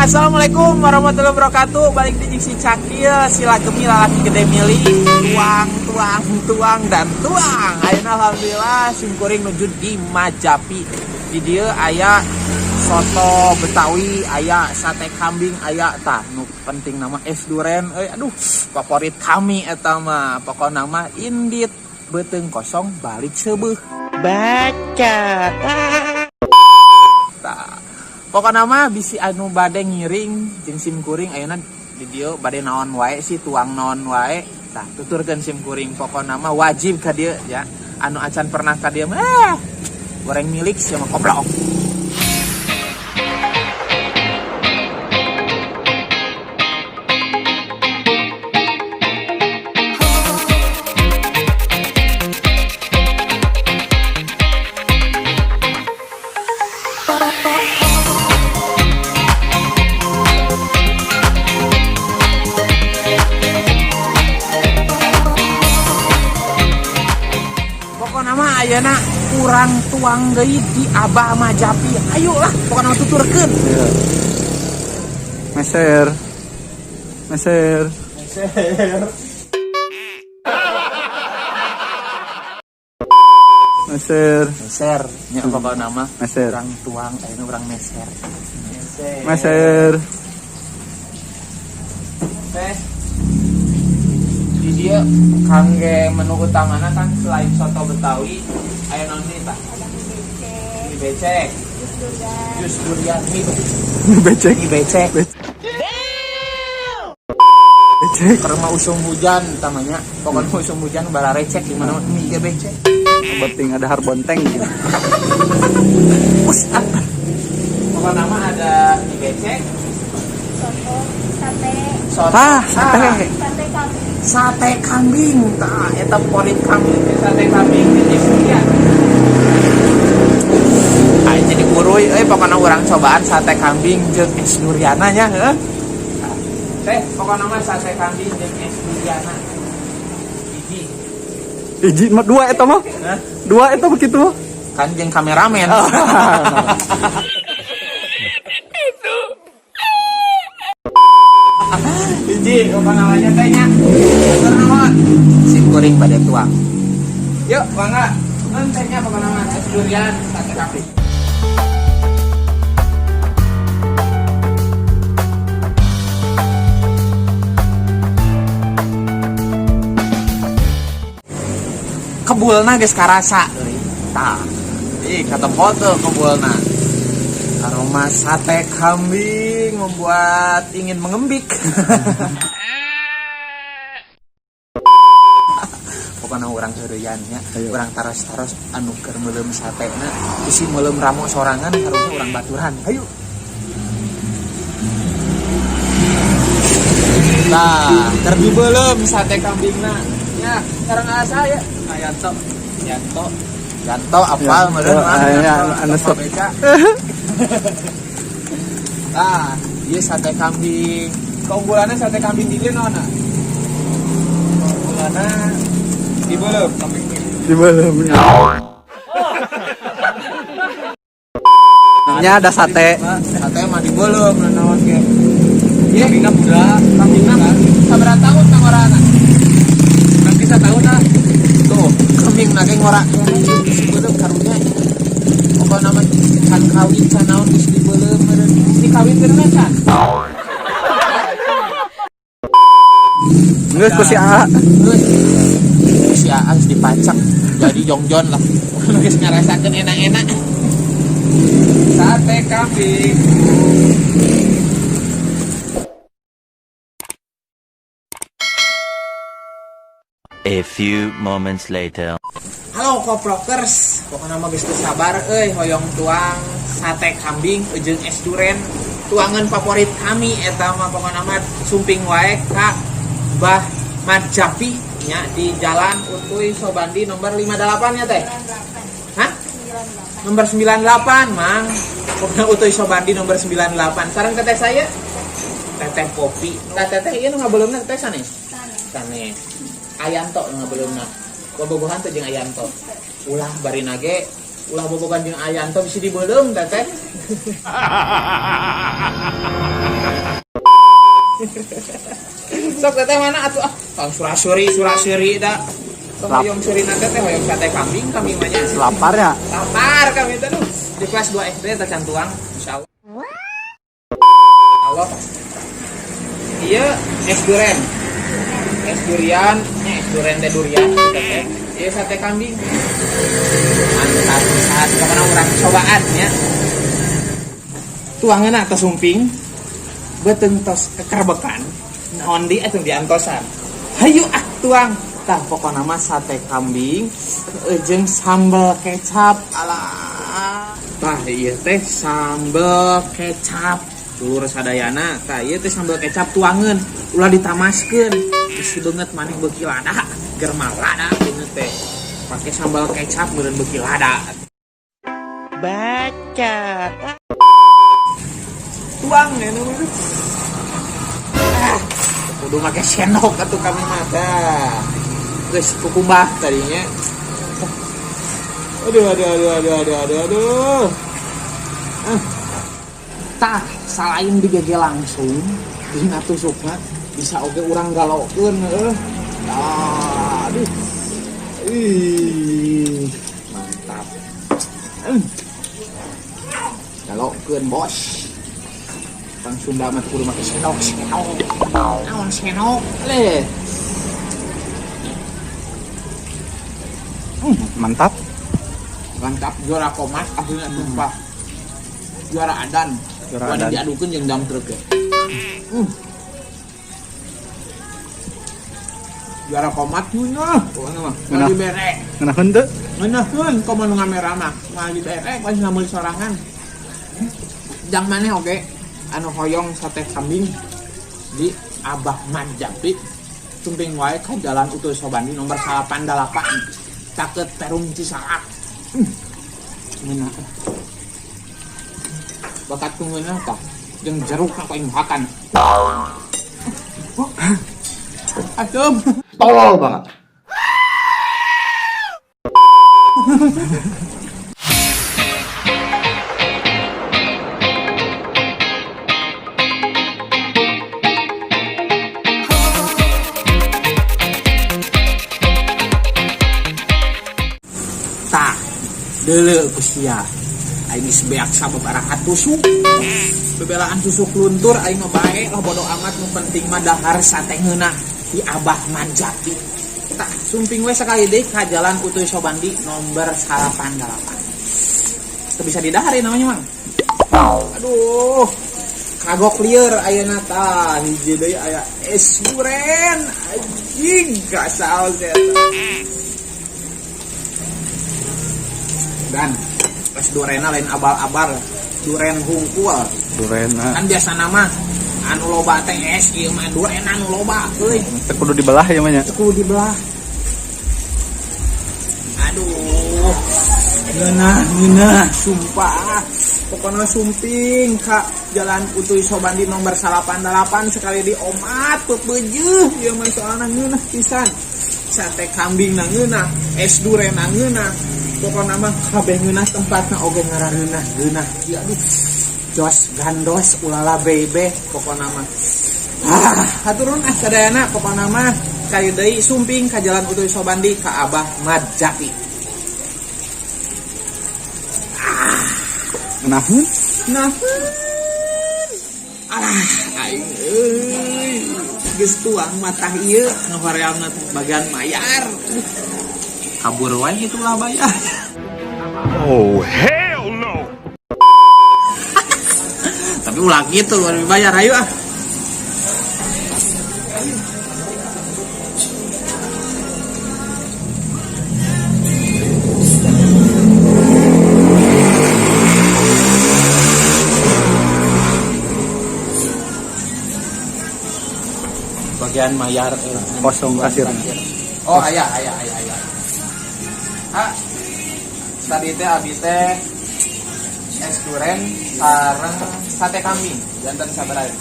Assalamualaikum warahmatullahi wabarakatuh. Balik di si Cakil, sila gemi lalaki gede milih. Tuang dan tuang. Ayeuna alhamdulillah simkuring nuju di Majapi. Di dieu aya soto Betawi, aya sate kambing, aya tah nu penting nama es duren. Aduh, favorit kami eta mah. Pokona mah indit beuteung kosong balik seubeuh. Baca. Pokoknya mah bisi anu bade ngiring jeung simkuring ayeuna di dieu bade naon wae sih tuang naon wae tah tuturkeun simkuring pokoknya mah wajib ka dieu ya anu acan pernah ka dieu mah goreng milik sama koblok. Ayeuna kurang tuang deui di Abah Majapi. Ayolah, pokona tuturkeun. Iya. Meser. Meser. Nya pokona mah meser. Kurang tuang ayeuna urang meser. Meser. Teh. Di dia kangge menu utamana kan selain soto Betawi aya naon deui tah? Mie becek. Jus durian. Mie becek. Becek. Karena usum hujan tamanya. Pokoknya usum hujan bala recek di mana mie ge becek. Penting ada harbonteng gitu. Ustaz. Pokoknya nama ada mie becek. Sate kambing, tah eta favorit kambing, sate kambing di Surian. Ai jadi kuruy pokona urang cobaan sate kambing jeung es duriana nya heuh. Teh pokona mah sate kambing jeung es duriana. Hiji mah dua eta mah? Dua eta begitu. Kan jeung kameramen. Hiji, apa namanya tehnya? Nama simkuring pada tuang. Yuk, bangga. Nun tehnya apa namanya? Es durian, sate kambing. Kebulna geus karasa euy. Tah. Kata foto kebulna. Aroma sate kambing membuat ingin mengembik. Pokoknya orang heureuyanya, orang taros-taros anu keur meuleum satena, isi meuleum ramu sorangan harusnya orang baturan. Hayu. Nah, keur dibeuleum sate kambingna. Ya, sareng asa ya. Yanto apal meureun anu sok beca. Nah, ieu sate kambing. Keunggulanna sate kambing di dieu naonna? Keunggulanna dibeuleum kambing. Dibeuleum. Nya ada sate. Sate mah dibeuleum naon ge. Ieu kambingna budak, kambingna sabaraha taun tang orana? Nanti 1 tahun lah. Tuh, kambingna ge ngora dibeuleum karunya. Pokoknya nama kan kawin can naon geus dibeuleum meureun. Di kawin teh can. Geus ku si A. Si A geus dipacak jadi jongjon lah. Geus ngarasakeun enak-enak. Sate kambing. A few moments later. Halo koprokers, pokoknya mah geus teu sabar hoyong tuang sate kambing jeung es duren. Tuangan favorit kami eta mah pokoknya mah sumping wae ka Bah Majapi nya di Jalan Utuy Sobandi nomor 58 nya teh. Hah? Nomor 98, Mang. Pokoknya Utuy Sobandi nomor 98. Sareng teteh saya teteh kopi. Tah teteh ieu nu ngabeuleumeuna teh sanes. Sanes. Ayanto nu ngabeuleumeuna. Bobogohan teh jeung Ayanto. Ulah bari nage ulah bobogan jeung Ayanto bisa dibeuleum teteh. Sok teteh mana atuh ah surasuri dah. Sok hoyong suri nanti teh hoyong sate kambing kami mah nya. Lapar ya? Lapar kami teh di kelas 2 SD teh can tuang insyaallah. Allah. Iya es durian. Es durian, es durian teh durian teh. Iya sate kambing. Mantap saat kapan orang cobaan nya. Tuangeuna tos sumping. Beuteung tos kekerbekan. Naon di atuh diantosan. Hayu tuang. Tah pokona mah sate kambing jeung sambal kecap. Alah. Tah ieu teh sambal kecap. Dulur sadayana, tah ieu teh sambal kecap tuangeun, ulah ditamaskeun. Geus beungeut maneh beuki lada, ger malada beungeut teh. Pake sambal kecap meureun beuki lada. Baca. Tuang anu mah. Kudu make sendok atuh kami mah tah. Geus kukumbah tadinya. Aduh. Tah salain digege langsung dina tusukna bisa oge urang galokeun heuh. Aduh. Mantap. Galokeun bos. Orang Sunda mah kudu make sendok. Naon sendok? Le. Mantap. Mantap juara komat akhirnya tumpah. Juara adan. Juara diadukeun jeung dam truk ya. Juara komat ngeunah. Pokona mah. Ngeunah bere. Ngeunaheun teu? Ngeunaheun komo nu ngamera mah. Ngali bere pas nameul sorangan. Jang maneh oge anu hoyong sate kambing di Abah Manjapi. Tumping wae ka Jalan Utuh Sobandi nomor 88. Caket Perum Cisaak. Ngeunah. Bakat tungeunah tah jeung jeruk apa yang makan. Asem. Tolol banget. Tah, deuleu kusia. Aing geus beak sababaraha tusuk. Bebelaan tusuk luntur aing mah bae lah bodo amat nu penting mah dahar sate ngeunah di Abah Manjati. Tah, sumping we sakali deui ka Jalan Utuh Sobandi nomor 88. Teu bisa didahari namanya mah. Aduh. Kagok lieur ayeuna tah hiji deui aya es duren. Anjing gasaos eta. Dan es durena lain abal-abal, duren hungkul. Durena. Kan biasa nama anu loba teh es ieu mah duren anu loba euy. Teu kudu dibelah ya mah nya. Kudu dibelah. Aduh. Ngeunah sumpah. Pokona sumping ka Jalan Utuh Sobandi nomor 88 sekali di omat teu beujeuh ieu mah soalna ngeunah pisan. Sate kambing na ngeunah, es duren na ngeunah. Pokona mah kabeh ngeunah tempatna oge ngarareunah geunah. Ya aduh. Jos gandos ulala bebe pokona mah. Haturun sadayana pokona mah kali deui sumping ka Jalan Utuh Sobandi ka Abah Manjati. Ngeunaheun? Ngeunaheun. Alah aing euy. Geus tuang mata ieu nu horeamna bagian mayar. Kabur wae gitu lah bayar. Oh, hell no. Tapi ulah gitu luar bayar ayo ah. Bagian mayar Kosong kasir. Oh aya. Tadi teh abi teh es duren sareng sate kambing jantan sabaraha. Ya,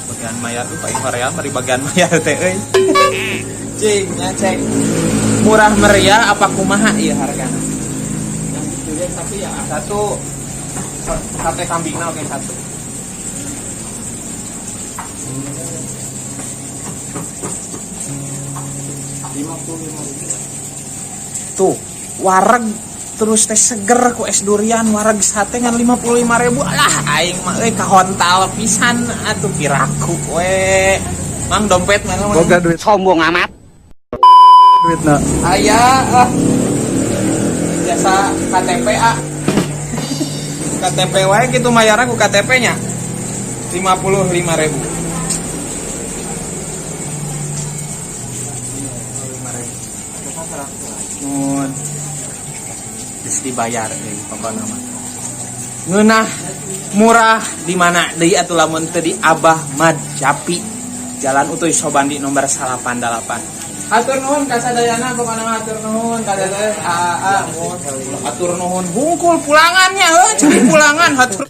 bagian mayar tuh paling hoream dari bagian mayar teh euy. Cing cek murah meriah apa kumaha ieu hargana. Yang itu ya tapi yang satu sate kambingna oke satu. Tuh, wareg terus teh seger ku es durian, wareg sate ngan 55.000. Alah aing mah euy kahontal pisan atuh piraku we. Mang dompet mana mang? Boga duit Sombong amat. duitna. Aya jasa KTP KTP wae gitu mayarna ku KTP nya 55.000. Nun geus dibayar deui pokona mah. Ngeunah murah di mana deui atuh lamun teu di Abah Mad Japi. Jalan Utoy Sobandi nomor 88. Atur nuhun ka sadayana pokona mah atur nuhun ka teteh atur nuhun hungkul pulangannya cari pulangan atur.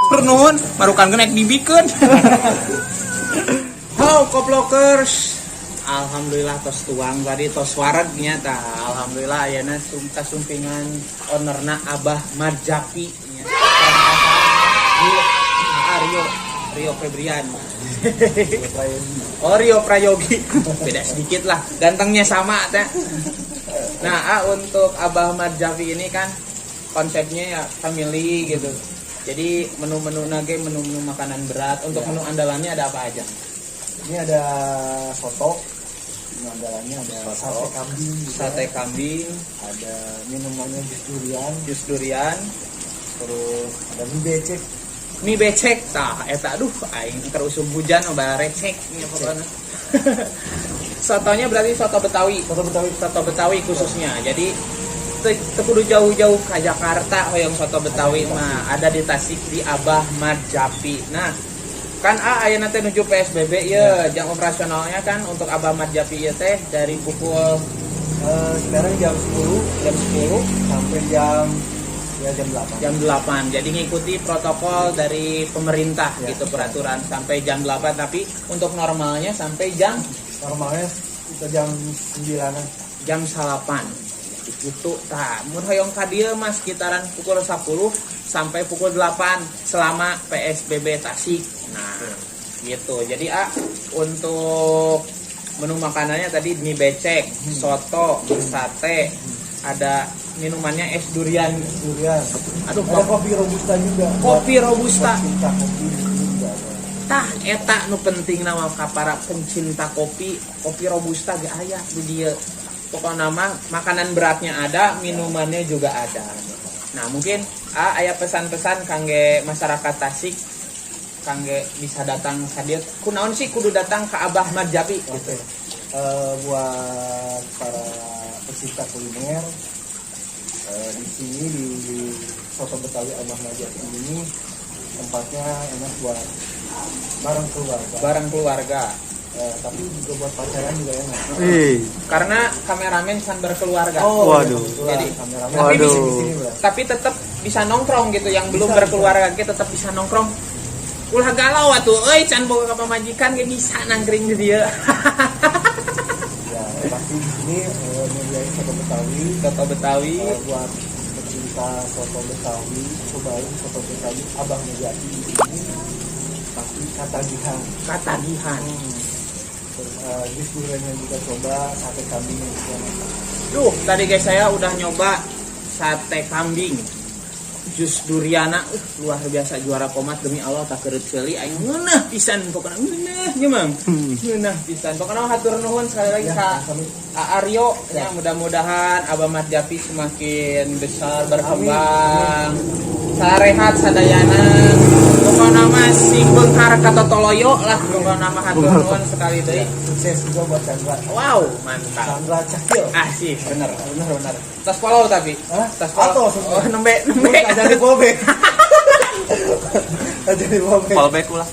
Atur nuhun marukan genek dibikeun. Halo koplokers. Alhamdulillah tos tuang tadi tos wareg nya tah. Alhamdulillah ayeuna sumpingan ownerna Abah Mad Japi nya. Rio Febrian. Oh Rio Prayogi. Beda sedikit lah, gantengnya sama teh. Nah, untuk Abah Mad Japi ini kan konsepnya ya family gitu. Jadi menu-menu nage menu-menu makanan berat. Untuk menu andalannya ada apa aja? Ini ada soto, menu andalannya ada sate kambing, ada minumannya jus durian, terus ada mie becek, tah eta aduh aing keur usum hujan oba recek nya pokona. Sotonya berarti soto Betawi khususnya. Jadi teu kudu jauh-jauh ke Jakarta hoyong soto Betawi mah ada di Tasik di Abah Mad Japi. Nah, kan ayeuna teh nuju PSBB ya, jam operasionalnya kan untuk Abah Mad Japi ya teh dari pukul sekarang jam 10 sampai jam 8. Jadi ngikuti protokol dari pemerintah gitu peraturan sampai jam 8, tapi untuk normalnya sampai Normalnya kita jam 9-an. Jam 8. Itu tah mun hoyong ka dieu mah sekitaran pukul 10 sampai pukul 8 selama PSBB Tasik. Nah, gitu. Jadi untuk menu makanannya tadi mie becek, soto, sate, ada minumannya es durian. Aduh, Ada kopi robusta juga. Kopi robusta. Cinta kopi juga ada. Tah eta nu penting nama ka para pencinta kopi robusta ge aya di dieu. Pokoknya mah makanan beratnya ada, minumannya juga ada. Nah, mungkin aya pesan-pesan kangge masyarakat Tasik kangge bisa datang ka dieu. Kunaon sih kudu datang ke Abah Mad Japi gitu. Buat para pecinta kuliner di sini di soto Betawi Abah Mad Japi ini tempatnya enak buat bareng keluarga. Tapi juga buat pacaran juga enak. Karena kameramen kan berkeluarga. Waduh. Jadi kameramen tapi Waduh. tapi tetap bisa nongkrong gitu, yang belum berkeluarga ge tetap bisa nongkrong. Ulah galau atuh euy can boga ka pamajikan ge bisa nangkring di dieu. Ya, pasti di sini menyediakan soto Betawi. Buat pecinta soto Betawi, cobain soto Betawi Abah Mad Japi ini pasti katagihan. Jus duriannya juga coba, sate kambing juga enak. Duh, tadi guys saya udah nyoba sate kambing. Jus duriana luar biasa, juara komat demi Allah tak kereut ceuli aing ngeunah pisan pokona ngeunah nya Mang. Ngeunah pisan. Pokona hatur nuhun sekali lagi ka Aryo ya, mudah-mudahan Abah Mad Japi semakin besar berkembang. Sarehat sadayana. Pokona mah sing beunghar ka Totoloyo lah, pokona mah hatur nuhun sekali deui. Sukses juga buat Chandra. Wow, mantap. Chandra Cakil. Sih, bener. Tas follow tapi. Hah? Tas follow. Atau Nembe. Jadi bobek. Jadi bobek. Fallback ulah.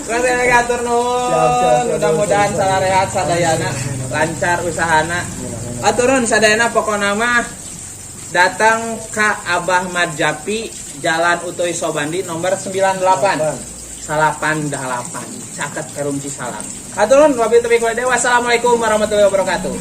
Kasih ngatur nuhun. Mudah-mudahan sarehat sadayana, lancar usahana. Aturun sadayana pokona mah datang ke Abah Mad Japi, Jalan Utoy Sobandi nomor 98. 88. Caket Karumci Salam. Aturun wabillahi taufiq wal hidayah. Wassalamualaikum warahmatullahi wabarakatuh.